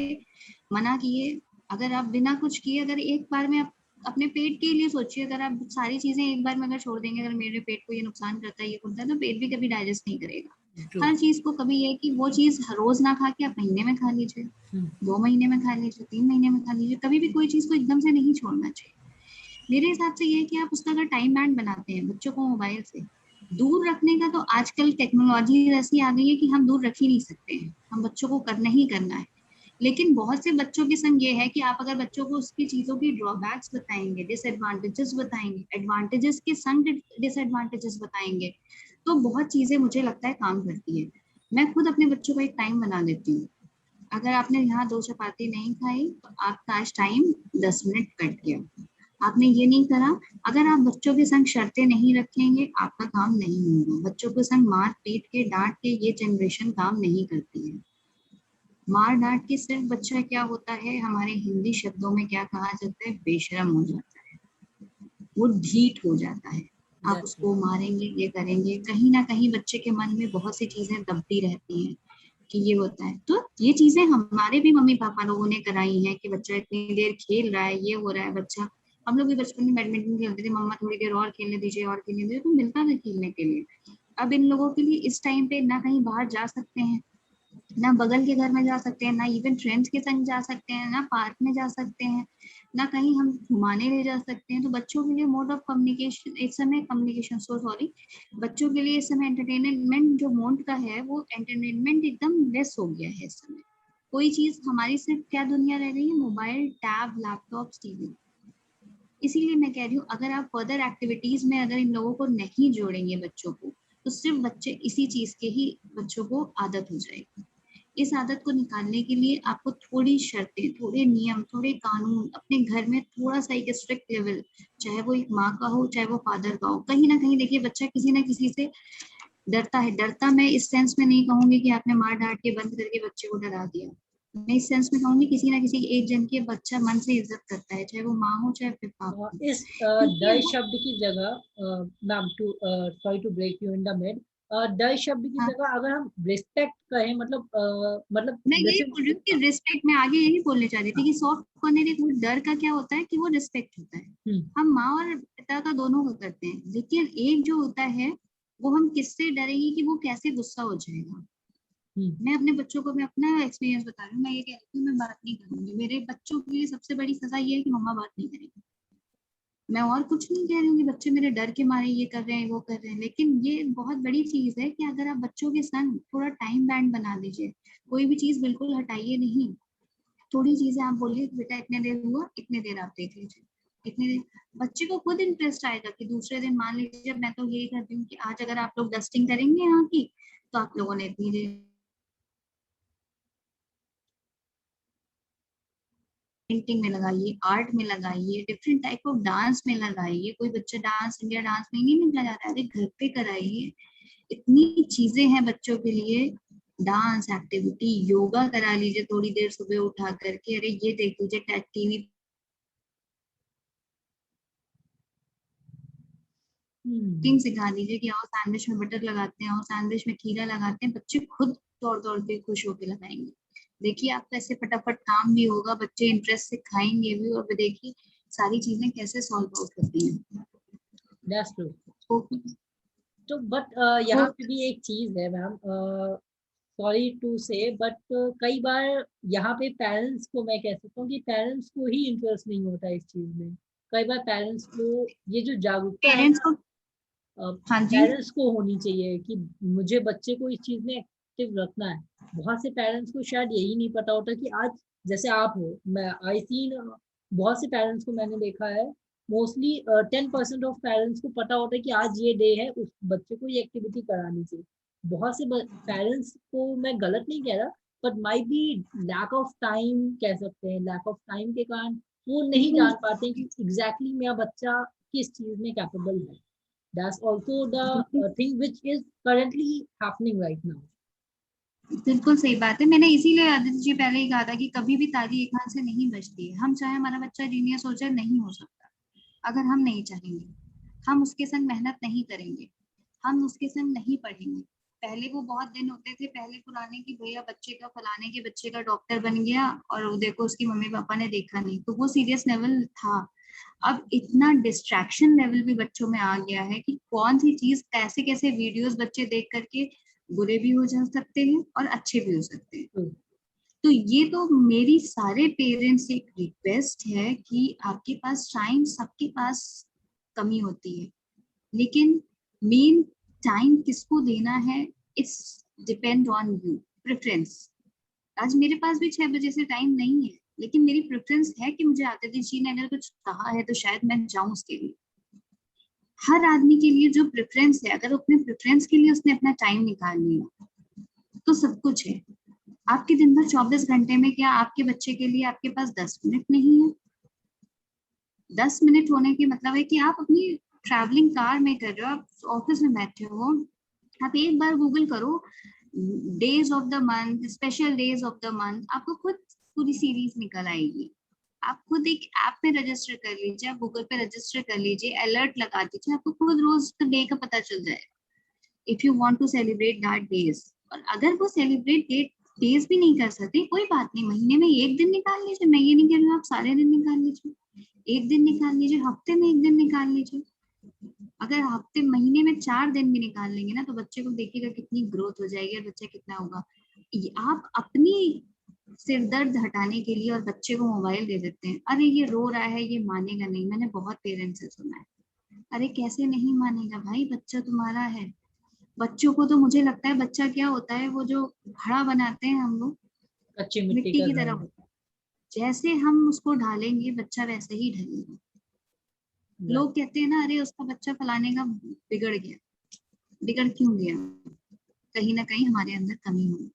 मना किए, अगर आप बिना कुछ किए, अगर एक बार में आप अपने पेट के लिए सोचिए, अगर आप सारी चीजें एक बार में अगर छोड़ देंगे, अगर मेरे पेट को ये नुकसान करता है, ये करता है, तो पेट भी कभी डाइजेस्ट नहीं करेगा। हर चीज को कभी ये कि वो चीज रोज ना खा के आप महीने में खा लीजिए, 2 महीने में खा लीजिए, 3 महीने में खा लीजिए, कभी भी कोई चीज को एकदम से नहीं छोड़ना चाहिए। मेरे हिसाब से ये है कि आप उसका अगर टाइम बैंड बनाते हैं, बच्चों को मोबाइल से दूर रखने का, तो आजकल टेक्नोलॉजी ऐसी आ गई है कि हम दूर रख ही नहीं सकते हैं, हम बच्चों को करना ही करना है। लेकिन बहुत से बच्चों के संग ये है कि आप अगर बच्चों को उसकी चीजों की ड्रॉबैक्स बताएंगे, डिसएडवांटेजेस बताएंगे, एडवांटेजेस के संग डिसएडवांटेजेस बताएंगे, तो बहुत चीजें मुझे लगता है काम करती है। मैं खुद अपने बच्चों को एक टाइम बना देती हूँ। अगर आपने यहाँ 2 चपाती नहीं खाई तो आपका आज टाइम 10 मिनट कट गया। आपने ये नहीं करा, अगर आप बच्चों के संग शर्तें नहीं रखेंगे, आपका काम नहीं होगा। बच्चों के संग मार पीट के, डांट के ये जनरेशन काम नहीं करती है। मार डांट के सिर्फ बच्चा क्या होता है, हमारे हिंदी शब्दों में क्या कहा जाता है, बेशरम हो जाता है, वो ढीठ हो जाता है। आप उसको मारेंगे, ये करेंगे, कहीं ना कहीं बच्चे के मन में बहुत सी चीजें दबती रहती हैं कि ये होता है। तो ये चीजें हमारे भी मम्मी पापा लोगों ने कराई हैं कि बच्चा इतनी देर खेल रहा है, ये हो रहा है बच्चा। हम लोग भी बचपन में बैडमिंटन खेलते थे, मम्मा थोड़ी देर और खेलने दीजिए, और खेलने दीजिए, तो मिलता था खेलने के लिए। अब इन लोगों के लिए इस टाइम पे ना कहीं बाहर जा सकते हैं, ना बगल के घर में जा सकते हैं, ना इवन फ्रेंड्स के संग जा सकते हैं, ना पार्क में जा सकते हैं, ना कहीं हम घुमाने ले जा सकते हैं। तो बच्चों के लिए मोड ऑफ कम्युनिकेशन इस समय, कम्युनिकेशन सो सॉरी, बच्चों के लिए इस समय एंटरटेनमेंट जो मोड का है, वो एंटरटेनमेंट एकदम लेस हो गया है इस समय। कोई चीज हमारी सिर्फ क्या दुनिया रह गई है, मोबाइल, टैब, लैपटॉप, टीवी। इसीलिए मैं कह रही हूँ, अगर आप फर्दर एक्टिविटीज में अगर इन लोगों को नहीं जोड़ेंगे बच्चों को, तो सिर्फ बच्चे इसी चीज के ही बच्चों को आदत हो जाएगी। इस आदत को निकालने के लिए आपको थोड़ी शर्तें, थोड़े नियम, थोड़े कानून अपने घर में, थोड़ा सा एक स्ट्रिक्ट लेवल, चाहे वो एक माँ का हो, चाहे वो फादर का हो। कहीं ना कहीं देखिए, बच्चा किसी ना किसी से डरता है। डरता मैं इस सेंस में नहीं कहूंगी कि आपने मार डांट के बंद करके बच्चे को डरा दिया। मैं इस सेंस में कहूंगी, किसी ना किसी एक जन की बच्चा मन से इज्जत करता है, चाहे वो माँ हो, चाहे फिर बाप हो। इस क्योंकि डर वो, शब्द की जगह, ma'am, too sorry to break you in the mid, डर शब्द की हाँ, जगह अगर हम रिस्पेक्ट कहें, मतलब मैं यही जैसे बोल रही हूँ कि रिस्पेक्ट, मैं आगे यही बोलने चाह रही थी कि सॉफ्ट कॉर्नर एक डर का क्या होता है कि वो रिस्पेक्ट होता है। हम्म, हम माँ और पिता का दोनों को करते हैं, लेकिन एक जो होता है, वो हम किससे डरेंगे कि वो कैसे गुस्सा हो जाएगा। हम्म, मैं अपने बच्चों को, मैं अपना एक्सपीरियंस बता रही हूँ, मैं ये कह रही हूँ मैं बात नहीं करूंगी। मेरे बच्चों के लिए सबसे बड़ी सजा ये है कि मम्मा बात नहीं करेगी। मैं और कुछ नहीं कह रही हूँ कि बच्चे मेरे डर के मारे ये कर रहे हैं, वो कर रहे हैं, लेकिन ये बहुत बड़ी चीज है कि अगर आप बच्चों के संग थोड़ा टाइम बैंड बना दीजिए, कोई भी चीज बिल्कुल हटाइए नहीं, थोड़ी चीजें आप बोलिए कि बेटा इतने देर हुआ, इतने देर आप देख लीजिए, इतने देर। बच्चे को खुद इंटरेस्ट आएगा कि दूसरे दिन, मान लीजिए मैं तो यही करती हूँ कि आज अगर आप लोग डस्टिंग करेंगे यहाँ की, तो आप लोगों ने इतनी देर पेंटिंग में लगाइए, आर्ट में लगाइए, डिफरेंट टाइप ऑफ डांस में लगाइए। कोई बच्चा डांस, इंडिया डांस में नहीं निकला जाता है, अरे घर पे कराइए। इतनी चीजें हैं बच्चों के लिए, डांस एक्टिविटी, योगा करा लीजिए थोड़ी देर सुबह उठा करके, अरे ये देख लीजिए टीवी कुकिंग सिखा दीजिए कि आओ सैंडविच में बटर लगाते हैं, और सैंडविच में खीरा लगाते हैं, बच्चे खुद दौड़ दौड़ के खुश होकर लगाएंगे। देखिए आप कैसे फटाफट काम भी होगा, बच्चे इंटरेस्ट से खाएंगे भी, और देखिए सारी चीजें कैसे सॉल्व आउट होती हैं। That's true. तो तो बट यहाँ पे भी एक चीज है मैम, सॉरी टू से, बट कई बार यहाँ पे पेरेंट्स को, मैं कह सकता हूँ कि पेरेंट्स को ही इंटरेस्ट नहीं होता इस चीज में। कई बार पेरेंट्स को ये जो जागरूकता है पेरेंट्स ना, को, हाँ जी, पेरेंट्स को होनी चाहिए कि मुझे बच्चे को इस चीज में एक्टिव रखना है। बहुत से पेरेंट्स को शायद यही नहीं पता होता कि आज, जैसे आप हो, मैं आई सीन, बहुत से पेरेंट्स को मैंने देखा है मोस्टली 10% ऑफ पेरेंट्स को पता होता है कि आज ये डे है, उस बच्चे को ये एक्टिविटी करानी चाहिए। बहुत से पेरेंट्स को मैं गलत नहीं कह रहा, but might be lack of time कह सकते हैं, लैक ऑफ टाइम के कारण वो नहीं जान पाते हैं कि एग्जैक्टली मेरा बच्चा किस चीज में कैपेबल है। That's also the thing which is currently happening right now. बिल्कुल सही बात है। मैंने इसीलिए आदित्य जी पहले ही कहा था कि कभी भी ताली एक हाथ से नहीं बजती है। हम चाहे हमारा बच्चा जीनियस हो जाए, नहीं हो सकता अगर हम नहीं चाहेंगे। हम उसके संग मेहनत नहीं करेंगे, हम उसके संग नहीं पढ़ेंगे। पहले वो बहुत दिन होते थे पहले पुराने की, भैया बच्चे का फलाने के बच्चे का डॉक्टर बन गया और वो देखो उसकी मम्मी पापा ने देखा नहीं, तो वो सीरियस लेवल था। अब इतना डिस्ट्रैक्शन लेवल भी बच्चों में आ गया है कि कौन सी चीज, कैसे कैसे वीडियोस बच्चे देख करके बुरे भी हो जा सकते हैं और अच्छे भी हो सकते हैं। तो ये तो मेरी सारे पेरेंट्स से एक रिक्वेस्ट है कि आपके पास टाइम, सबके पास कमी होती है, लेकिन मेन टाइम किसको देना है, it's depend on you, preference. आज मेरे पास भी 6 बजे से टाइम नहीं है, लेकिन मेरी प्रेफरेंस है कि मुझे आदित्य जी ने अगर कुछ कहा है तो शायद मैं जाऊं उसके लिए। हर आदमी के लिए जो प्रेफरेंस है, अगर अपने प्रेफरेंस के लिए उसने अपना टाइम निकाल लिया तो सब कुछ है। आपके दिन भर 24 घंटे में क्या आपके बच्चे के लिए आपके पास 10 मिनट नहीं है? 10 मिनट होने के मतलब है कि आप अपनी ट्रैवलिंग कार में कर रहे हो, आप ऑफिस में बैठे हो, आप एक बार गूगल करो days of the month, special days of the month, आपको खुद पूरी सीरीज निकल आएगी। आप खुद एक ऐप पे रजिस्टर कर लीजिए, आप गूगल पे रजिस्टर कर लीजिए, अलर्ट लगा दीजिए, आपको खुद रोज डे का पता चल जाएगा if you want to celebrate that days. और अगर वो सेलिब्रेट डेज भी नहीं कर सकते, कोई बात नहीं, महीने में एक दिन निकाल लीजिए। मैं ये नहीं कह रही हूँ आप सारे दिन निकाल लीजिए, एक दिन निकाल लीजिए, हफ्ते में एक दिन निकाल लीजिए। अगर हफ्ते महीने में 4 दिन भी निकाल लेंगे ना, तो बच्चे को देखिएगा कितनी ग्रोथ हो जाएगी और बच्चा कितना होगा। आप अपनी सिर दर्द हटाने के लिए और बच्चे को मोबाइल दे देते हैं, अरे ये रो रहा है, ये मानेगा नहीं। मैंने बहुत पेरेंट्स से सुना है, अरे कैसे नहीं मानेगा भाई, बच्चा तुम्हारा है। बच्चों को तो मुझे लगता है बच्चा क्या होता है, वो जो घड़ा बनाते हैं हम लोग, कच्ची मिट्टी मिट्टी का की घर तरह है। होता है। जैसे हम उसको ढालेंगे बच्चा वैसे ही ढलेगा। Right. लोग कहते हैं ना, अरे उसका बच्चा फलाने का बिगड़ गया। बिगड़ क्यों गया? कहीं ना कहीं हमारे अंदर कमी हुई।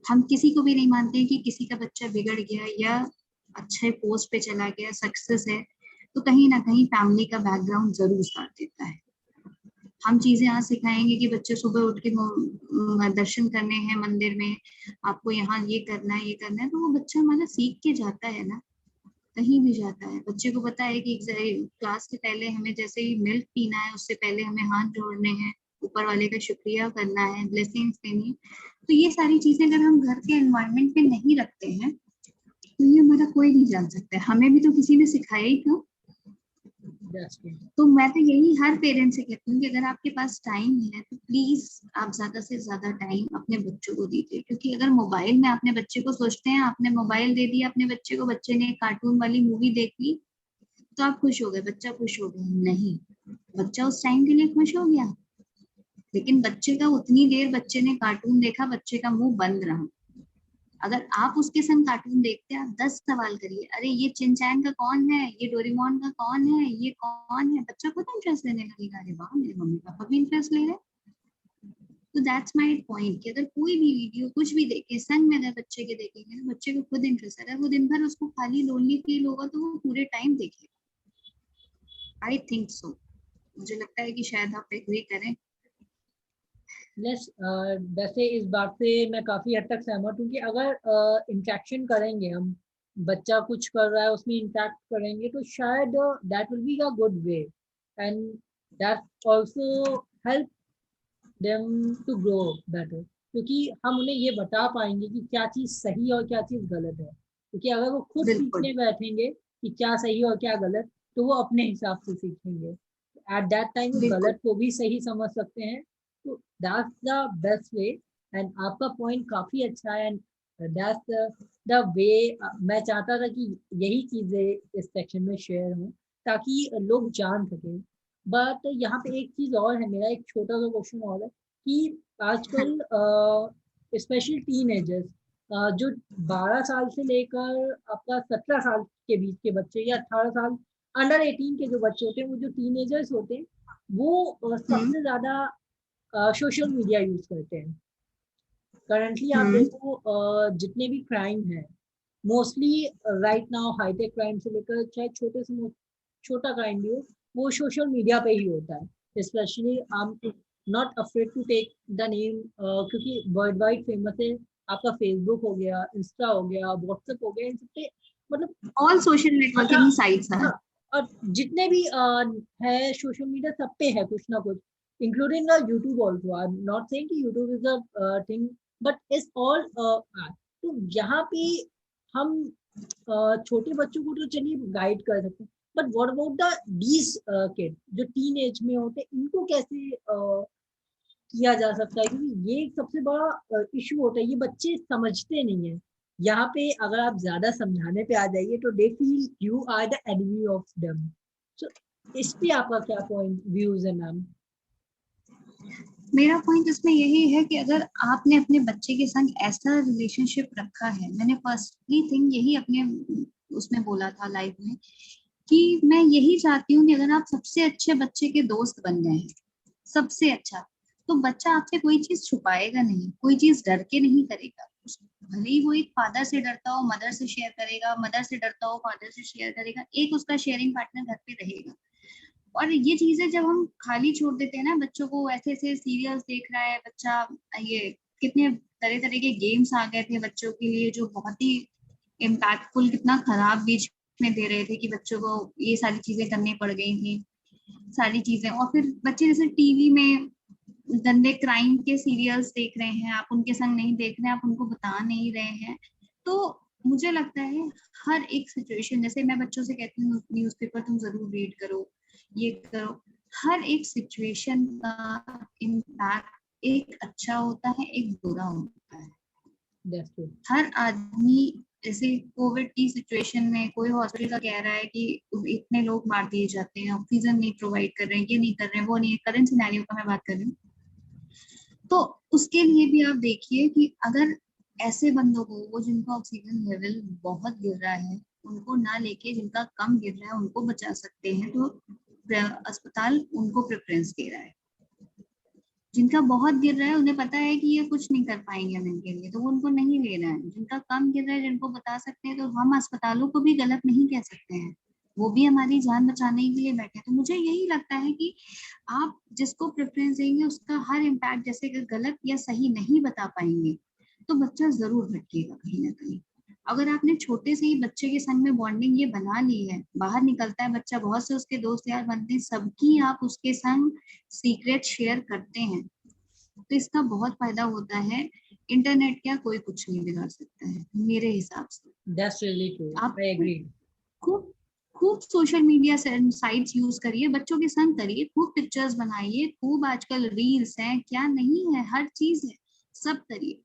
हम किसी को भी नहीं मानते कि किसी का बच्चा बिगड़ गया या अच्छे पोस्ट पे चला गया, सक्सेस है, तो कहीं ना कहीं फैमिली का बैकग्राउंड जरूर साथ देता है। हम चीजें आज सिखाएंगे कि बच्चे सुबह उठ के दर्शन करने हैं मंदिर में, आपको यहाँ ये करना है, ये करना है, तो वो बच्चा हमारा सीख के जाता है ना, कहीं भी जाता है। बच्चे को पता है कि क्लास के पहले हमें जैसे ही मिल्क पीना है, उससे पहले हमें हाथ जोड़ने हैं, ऊपर वाले का शुक्रिया करना है, ब्लेसिंग्स देनी है। तो ये सारी चीजें अगर हम घर के एनवायरनमेंट में नहीं रखते हैं, तो ये हमारा कोई नहीं जान सकता है। हमें भी तो किसी ने सिखाया ही था। That's true. तो मैं तो यही हर पेरेंट्स से कहती हूँ कि अगर आपके पास टाइम है तो प्लीज आप ज्यादा से ज्यादा टाइम अपने बच्चों को दीजिए। क्योंकि अगर मोबाइल में अपने बच्चे को, सोचते हैं आपने मोबाइल दे दिया अपने बच्चे को, बच्चे ने कार्टून वाली मूवी देख ली तो आप खुश हो गए, बच्चा खुश हो गया? नहीं, बच्चा उस टाइम के लिए खुश हो गया, लेकिन बच्चे का उतनी देर बच्चे ने कार्टून देखा, बच्चे का मुंह बंद रहा। अगर आप उसके संग कार्टून देखते हैं, आप 10 सवाल करिए, अरे ये चिंचैन का कौन है, ये डोरेमोन का कौन है, ये कौन है, बच्चा खुद इंटरेस्ट लेने लगेगा, अरे वाह मेरे मम्मी पापा भी इंटरेस्ट ले रहे हैं। तो दैट्स माय पॉइंट कि अगर कोई भी वीडियो कुछ भी देखे संग में, अगर बच्चे के देखेंगे तो बच्चे को खुद इंटरेस्ट है। अगर वो दिन भर उसको खाली लोनली फील होगा तो वो पूरे टाइम देखेगा। आई थिंक सो, मुझे लगता है कि शायद आप एग्री करें। वैसे इस बात से मैं काफी हद तक सहमत हूँ कि अगर इंटरेक्शन करेंगे हम, बच्चा कुछ कर रहा है उसमें इंटरेक्ट करेंगे, तो शायद that will be a good way, and that also help them to grow better, क्योंकि हम उन्हें ये बता पाएंगे कि क्या चीज़ सही और क्या चीज़ गलत है। क्योंकि अगर वो खुद बिल्कुल सीखने बैठेंगे कि क्या सही और क्या गलत, तो वो अपने हिसाब से सीखेंगे। एट दैट टाइम वो बिल्कुल। गलत को भी सही समझ सकते हैं। तो that's the best way. And आपका पॉइंट काफ़ी अच्छा है, एंड दैट्स द वे। मैं चाहता था कि यही चीज़ें इस सेक्शन में शेयर हों ताकि लोग जान सकें। बट यहाँ पे एक चीज और है, मेरा एक छोटा सा क्वेश्चन और है कि हाँ, आजकल स्पेशली टीनेजर्स, जो 12 साल से लेकर आपका 17 साल के बीच के बच्चे या 18 साल अंडर 18 के जो बच्चे होते हैं, वो जो टीनेजर्स होते हैं, वो सबसे ज्यादा सोशल मीडिया यूज करते हैं। करंटली आप देखो जितने भी क्राइम है, mostly right now high tech crime से लेकर चाहे छोटे से छोटा क्राइम भी हो, वो सोशल मीडिया पे ही होता है। Specially I am not afraid to take the name, क्योंकि वर्ल्ड वाइड फेमस है। आपका फेसबुक हो गया, इंस्टा हो गया, व्हाट्सएप हो गया, इन सब पे मतलब ऑल सोशल नेटवर्किंग साइट्स हैं। हाँ, और जितने भी है सोशल मीडिया, सब पे है कुछ ना कुछ, including the YouTube also. I am not saying कि YouTube is a thing, but it's all. तो यहाँ पे हम छोटे बच्चों को तो चलिए गाइड कर सकते हैं, but what about the these kid जो टीन एज में होते हैं, इनको कैसे किया जा सकता है? क्योंकि ये एक सबसे बड़ा इशू होता है, ये बच्चे समझते नहीं है। यहाँ पे अगर आप ज्यादा समझाने पे आ जाइए तो they feel you are the enemy of them. So इस पे आपका क्या पॉइंट व्यूज है मैम? मेरा पॉइंट इसमें यही है कि अगर आपने अपने बच्चे के संग ऐसा रिलेशनशिप रखा है, मैंने फर्स्टली थिंग यही अपने उसमें बोला था लाइफ में, कि मैं यही चाहती हूँ कि अगर आप सबसे अच्छे बच्चे के दोस्त बन गए हैं, सबसे अच्छा, तो बच्चा आपसे कोई चीज छुपाएगा नहीं, कोई चीज डर के नहीं करेगा। भले ही वो एक फादर से डरता हो, मदर से शेयर करेगा, मदर से डरता हो, फादर से शेयर करेगा, एक उसका शेयरिंग पार्टनर घर पे रहेगा। और ये चीजें जब हम खाली छोड़ देते हैं ना बच्चों को, ऐसे ऐसे सीरियल्स देख रहा है बच्चा, ये कितने तरह तरह के गेम्स आ गए थे बच्चों के लिए जो बहुत ही इम्पैक्टफुल, कितना खराब बीच में दे रहे थे कि बच्चों को ये सारी चीजें करनी पड़ गई थी, सारी चीजें। और फिर बच्चे जैसे टीवी में गंदे क्राइम के सीरियल्स देख रहे हैं, आप उनके संग नहीं देख रहे हैं, आप उनको बता नहीं रहे हैं। तो मुझे लगता है हर एक सिचुएशन, जैसे मैं बच्चों से कहती हूँ न्यूज़पेपर तुम जरूर रीड करो, ये करो, हर एक सिचुएशन का इम्पैक्ट एक अच्छा होता है, एक बुरा होता है। हर आदमी, जैसे कोविड की सिचुएशन में कोई हॉस्पिटल का कह रहा है कि इतने लोग मार दिए जाते हैं, ऑक्सीजन नहीं प्रोवाइड कर रहे हैं, ये नहीं कर रहे हैं, वो नहीं, करंट सिनेरियो का मैं बात कर रही हूँ। तो उसके लिए भी आप देखिए कि अगर ऐसे बंदों को, वो जिनका ऑक्सीजन लेवल बहुत गिर रहा है, उनको ना लेके जिनका कम गिर रहा है उनको बचा सकते हैं, तो अस्पताल उनको प्रेफरेंस दे रहा है। जिनका बहुत गिर रहा है उन्हें पता है कि ये कुछ नहीं कर पाएंगे हम इनके लिए, तो वो उनको नहीं ले रहा है। जिनका कम गिर रहा है, जिनको बता सकते हैं, तो हम अस्पतालों को भी गलत नहीं कह सकते हैं, वो भी हमारी जान बचाने के लिए बैठे। तो मुझे यही लगता है कि आप जिसको प्रेफरेंस देंगे उसका हर इम्पैक्ट, जैसे कि गलत या सही नहीं बता पाएंगे तो बच्चा जरूर भटकेगा कहीं ना कहीं। अगर आपने छोटे से ही बच्चे के संग में बॉन्डिंग ये बना ली है, बाहर निकलता है बच्चा, बहुत से उसके दोस्त यार बनते हैं, सबकी आप उसके संग सीक्रेट शेयर करते हैं, तो इसका बहुत फायदा होता है। इंटरनेट क्या, कोई कुछ नहीं बिगाड़ सकता है मेरे हिसाब से। That's really true. आप I agree. खूब खूब सोशल मीडिया साइट्स यूज करिए, बच्चों के संग करिए, खूब पिक्चर्स बनाइए, खूब आजकल रील्स हैं, क्या नहीं है, हर चीज है, सब करिए।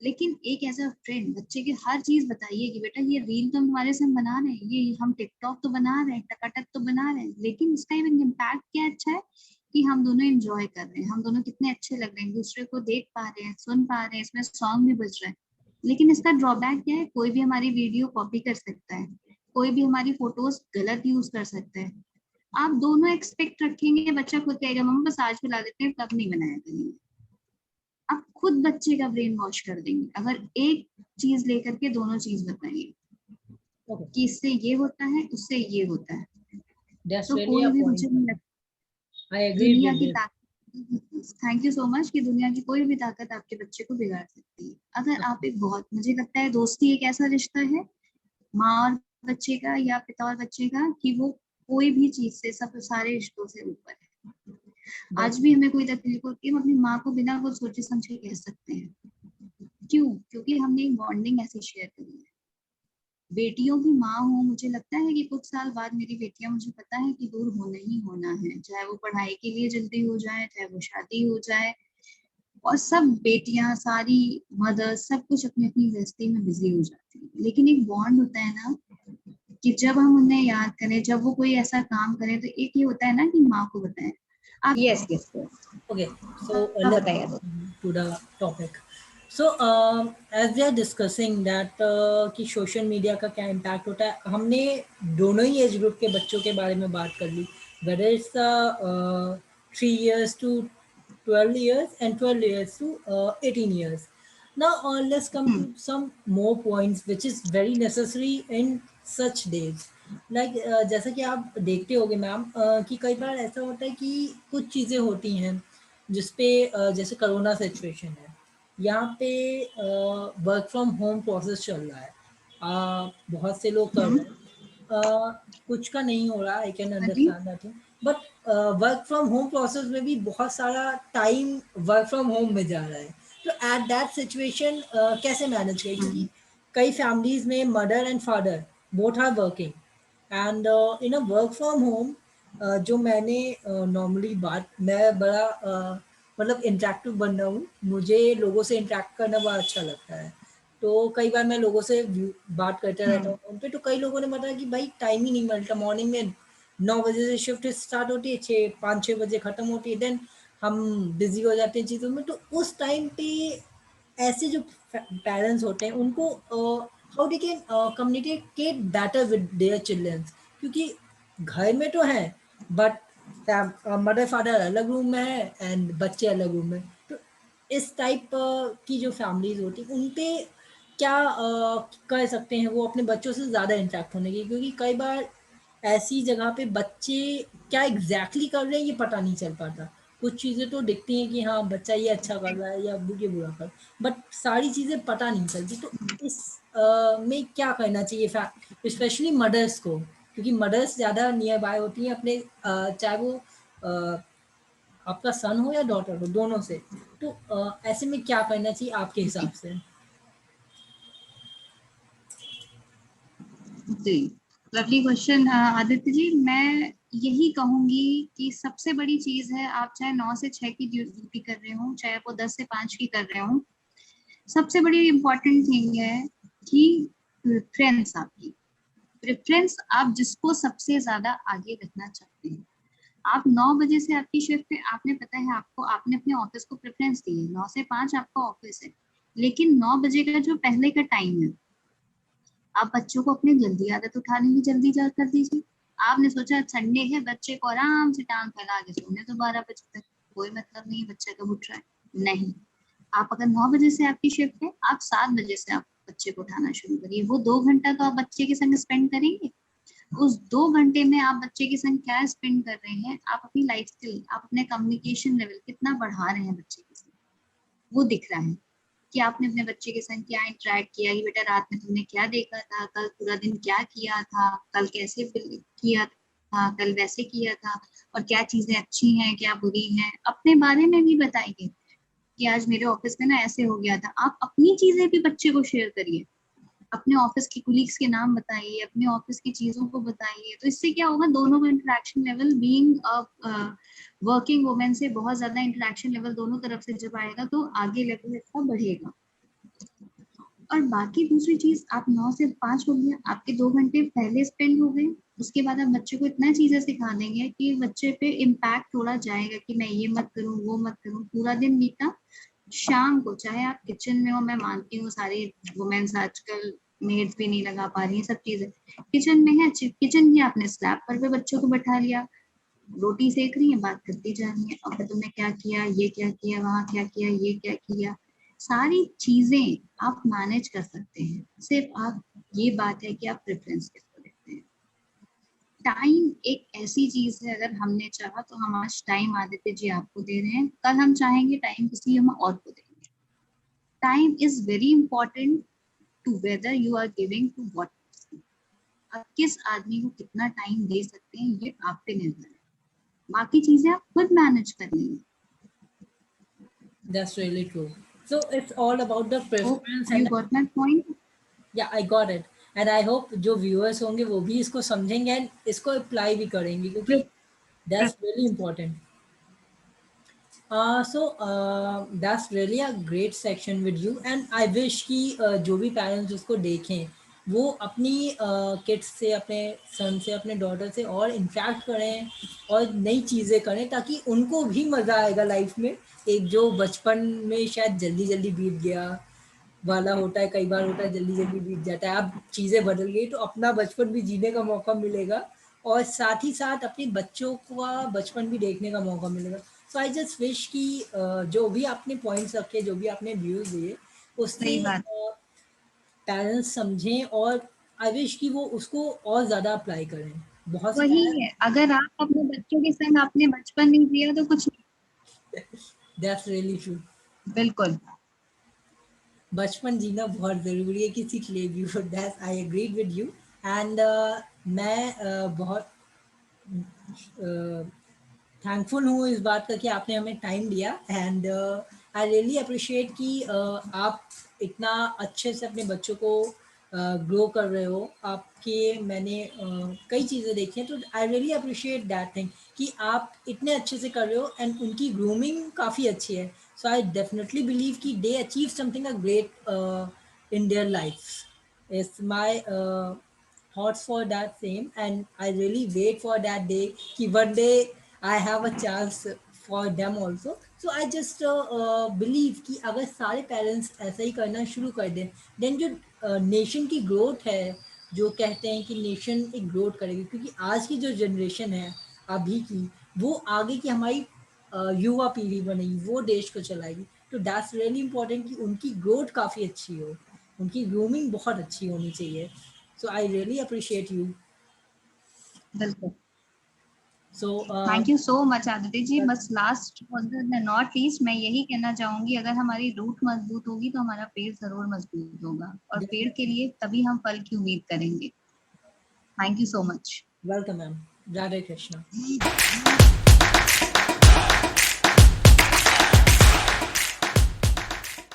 लेकिन एक ऐसा फ्रेंड, बच्चे के हर चीज बताइए कि बेटा ये रील तो हम तुम्हारे संग बना रहे हैं, ये हम टिकटॉक तो बना रहे हैं, टकाटक तो बना रहे हैं, लेकिन इसका इम्पैक्ट क्या अच्छा है कि हम दोनों एंजॉय कर रहे हैं, हम दोनों कितने अच्छे लग रहे हैं, दूसरे को देख पा रहे हैं, सुन पा रहे हैं, इसमें सॉन्ग भी बज रहा है। लेकिन इसका ड्रॉबैक क्या है, कोई भी हमारी वीडियो कॉपी कर सकता है, कोई भी हमारी फोटोज गलत यूज कर सकता है। आप दोनों एक्सपेक्ट रखेंगे, बच्चा खुद कहेगा मम्मा बस आज बुला देते हैं, तब नहीं बनाया करेंगे। आप खुद बच्चे का ब्रेन वॉश कर देंगे अगर एक चीज लेकर के दोनों चीज बताइए Okay. कि इससे ये होता है, उससे ये होता है। That's तो really कोई a भी, point, मुझे नहीं ma'am. लगता I agree दुनिया with की this. ताकत, थैंक यू सो मच, कि दुनिया की कोई भी ताकत आपके बच्चे को बिगाड़ सकती है। अगर आप एक, बहुत मुझे लगता है दोस्ती एक ऐसा रिश्ता है माँ और बच्चे का, या पिता और बच्चे का, कि वो कोई भी चीज से, सब सारे रिश्तों से ऊपर है। आज भी हमें कोई तकलीफ होती है, हम अपनी माँ को बिना कुछ सोचे समझे कह सकते हैं। क्यों? क्योंकि हमने एक बॉन्डिंग ऐसी शेयर करी है। बेटियों की माँ हूँ, मुझे लगता है कि कुछ साल बाद मेरी बेटियां, मुझे पता है कि दूर होना ही होना है, चाहे वो पढ़ाई के लिए जल्दी हो जाए, चाहे वो शादी हो जाए। और सब बेटियां, सारी मदर्स, सब कुछ अपनी अपनी गृहस्थी में बिजी हो जाती है, लेकिन एक बॉन्ड होता है ना, कि जब हम उन्हें याद करें, जब वो कोई ऐसा काम करें, तो एक ये होता है ना कि माँ को बताएं आप। यस यस, Okay, so हाँ let's बताइए। go to the topic. So as we are discussing that कि सोशल मीडिया का क्या इम्पैक्ट होता है, हमने दोनों ही एज ग्रुप के बच्चों के बारे में बात कर ली, whether it's 3 years to 12 years and 12 years to 18 years. Now let's come to some more points which is very necessary in such days. Like जैसा कि आप देखते होगे मैम कि कई बार ऐसा होता है कि कुछ चीज़ें होती हैं जिसपे जैसे कोरोना सिचुएशन है, यहाँ पे वर्क फ्रॉम होम प्रोसेस चल रहा है, बहुत से लोग कर रहे हैं, कुछ का नहीं हो रहा, I can understand that, but work from home process में भी बहुत सारा टाइम वर्क फ्रॉम होम में जा रहा है, तो एट दैट सिचुएशन कैसे मैनेज करें, क्योंकि कई फैमिलीज में mother and father both are working and in a work from home जो मैंने नॉर्मली बात, मैं बड़ा मतलब इंटरेक्टिव बन रहा हूँ, मुझे लोगों से इंटरेक्ट करना बड़ा अच्छा लगता है, तो कई बार मैं लोगों से बात करता रहता हूँ फोन पे, तो कई लोगों ने बताया कि भाई टाइम ही नहीं मिलता, मॉर्निंग में 9 बजे से शिफ्ट स्टार्ट होती है, 5-6 बजे ख़त्म होती है, देन हम बिजी हो जाते हैं चीज़ों में, तो उस टाइम पे ऐसे जो पेरेंट्स होते हैं उनको how they can communicate better with their childrens, क्योंकि घर में तो है बट मदर फादर अलग रूम में है एंड बच्चे अलग रूम में, तो इस टाइप की जो फैमिलीज होती हैं उन पे क्या कर सकते हैं वो अपने बच्चों से ज़्यादा इंटरेक्ट होने की, क्योंकि कई बार ऐसी जगह पे बच्चे क्या एग्जैक्टली कर रहे हैं ये पता नहीं चल पाता, कुछ चीज़ें तो दिखती हैं कि हाँ बच्चा ये अच्छा कर रहा है या ये बुरा कर, बट सारी चीज़ें पता नहीं चलती, तो इस में क्या करना चाहिए स्पेशली मदर्स को, क्योंकि मदर्स ज़्यादा नियर बाय होती हैं अपने चाहे वो अ, आपका सन हो या डॉटर हो, दोनों से, तो ऐसे में क्या करना चाहिए आपके हिसाब से? जी, लवली क्वेश्चन आदित्य जी। मैं यही कहूंगी कि सबसे बड़ी चीज है, आप चाहे 9 से 6 की ड्यूटी कर रहे हो, चाहे वो 10 से 5 की कर रहे हो, सबसे बड़ी इम्पोर्टेंट थिंग है कि प्रेफरेंस, आपकी प्रेफरेंस, आप जिसको सबसे ज्यादा आगे रखना चाहते हैं। आप 9 बजे से आपकी शिफ्ट है, आपने पता है आपको, आपने अपने ऑफिस को प्रेफरेंस दी है, 9 से 5 आपका ऑफिस है, लेकिन 9 बजे का जो पहले का टाइम है, आप बच्चों को अपनी जल्दी आदत उठाने की जल्दी कर दीजिए। आपने सोचा संडे है, बच्चे को आराम से टांग फैला के सोने तो 12 बजे तक, कोई मतलब नहीं बच्चे का उठ रहा है, नहीं। आप अगर 9 बजे से आपकी शिफ्ट है, आप 7 बजे से आप बच्चे को उठाना शुरू करिए। वो 2 घंटा तो आप बच्चे के संग स्पेंड करेंगे, उस 2 घंटे में आप बच्चे के संग क्या स्पेंड कर रहे हैं, आप अपनी लाइफ स्किल, आप अपने कम्युनिकेशन लेवल कितना बढ़ा रहे हैं बच्चे के संग, वो दिख रहा है कि आपने अपने बच्चे के संग क्या इंटरेक्ट किया, कि बेटा रात में तुमने क्या देखा था, कल पूरा दिन क्या किया था, कल कैसे किया था, कल वैसे किया था, और क्या चीजें अच्छी हैं क्या बुरी हैं, अपने बारे में भी बताइए कि आज मेरे ऑफिस में ना ऐसे हो गया था। आप अपनी चीजें भी बच्चे को शेयर करिए, अपने ऑफिस के कुलीग्स के नाम बताइए, अपने ऑफिस की चीजों को बताइए, तो इससे क्या होगा, दोनों का interaction level, being working women से बहुत ज्यादा इंटरेक्शन लेवल दोनों तरफ से जब आएगा तो आगे लेवल इसका बढ़ेगा। और बाकी दूसरी चीज, आप 9 से 5 हो गया, आपके 2 घंटे पहले स्पेंड हो गए, उसके बाद आप बच्चे को इतना चीजें सिखा देंगे कि बच्चे पे इम्पैक्ट थोड़ा जाएगा कि मैं ये मत करूँ वो मत करूँ, पूरा दिन बीता। शाम को चाहे आप किचन में हो, मैं मानती हूँ सारी वुमेन्स आजकल मेड्स भी नहीं लगा पा रही है, सब चीजें किचन में है, किचन ही आपने स्लैब पर पे बच्चों को बैठा लिया, रोटी सेक रही है, बात करती जा रही है, अब तुमने क्या किया, ये क्या किया, वहां क्या किया, ये क्या किया, सारी चीजें आप मैनेज कर सकते हैं। सिर्फ आप, ये बात है कि आप प्रेफरेंस किसको देते हैं। टाइम एक ऐसी चीज है, अगर हमने चाहा तो हम आज टाइम आदित्य जी आपको दे रहे हैं, कल हम चाहेंगे टाइम किसी हम और को देंगे। Time is very important to whether you are giving to what, आप किस आदमी को कितना टाइम दे सकते हैं ये आप पे निर्भर है, बाकी चीजें आप खुद मैनेज कर लेंगे। That's really true. So it's all about the Hope preference you and got my point. yeah, I got it. And I hope जो viewers होंगे वो भी इसको समझेंगे एंड इसको अप्लाई भी करेंगे, क्योंकि Pre- that's pre- really important. That's really a great section with you and I wish कि जो भी parents उसको देखें वो अपनी किड्स से, अपने सन से, अपने डॉटर से और इंटरेक्ट करें और नई चीज़ें करें, ताकि उनको भी मज़ा आएगा लाइफ में, एक जो बचपन में शायद जल्दी जल्दी बीत गया वाला होता है, कई बार होता है जल्दी जल्दी बीत जाता है। अब चीज़ें बदल गई तो अपना बचपन भी जीने का मौका मिलेगा और साथ ही साथ अपने बच्चों का बचपन भी देखने का मौका मिलेगा। सो आई जस्ट विश कि जो भी आपने पॉइंट्स रखे, जो भी आपने व्यूज़ दिए, उससे सही बात। पेरेंट्स समझें और आई विश कि वो उसको और ज़्यादा अप्लाई करें। बहुत से वही पेरेंट्स है, अगर आप अपने बच्चों के संग आपने बचपन नहीं जिया तो कुछ दैट्स रियली ट्रू। नहीं। बिल्कुल। बचपन जीना बहुत ज़रूरी है किसी के लिए भी, that's I agreed with you. And मैं बहुत थैंकफुल हूँ इस बात का कि आपने हमें टाइम दिया। एंड आई रियली अप्रिशिएट कि आप इतना अच्छे से अपने बच्चों को ग्रो कर रहे हो। आपके मैंने कई चीज़ें देखी हैं, तो I really appreciate that thing कि आप इतने अच्छे से कर रहे हो एंड उनकी ग्रूमिंग काफ़ी अच्छी है। सो आई डेफिनेटली बिलीव कि they achieve something a great in their life. It's my thoughts for that same, and I really wait for that day कि one day I have a chance for them also. So I just believe कि अगर सारे parents ऐसा ही करना शुरू कर दें, then जो नेशन की ग्रोथ है, जो कहते हैं कि नेशन एक ग्रोथ करेगी, क्योंकि आज की जो जनरेशन है अभी की, वो आगे की हमारी युवा पीढ़ी बनेगी, वो देश को चलाएगी। तो दैट्स रियली इम्पोर्टेंट कि उनकी ग्रोथ काफ़ी अच्छी हो, उनकी ग्रूमिंग बहुत अच्छी होनी चाहिए। So I really appreciate you. बिल्कुल। So thank you so much Aditya ji. well, बस लास्ट नॉट लीस्ट मैं यही कहना चाहूंगी, अगर हमारी रूट मजबूत होगी तो हमारा पेड़ जरूर मजबूत होगा, और पेड़ के लिए तभी हम फल की उम्मीद करेंगे। Thank you so much. welcome, ma'am. Radhe Krishna.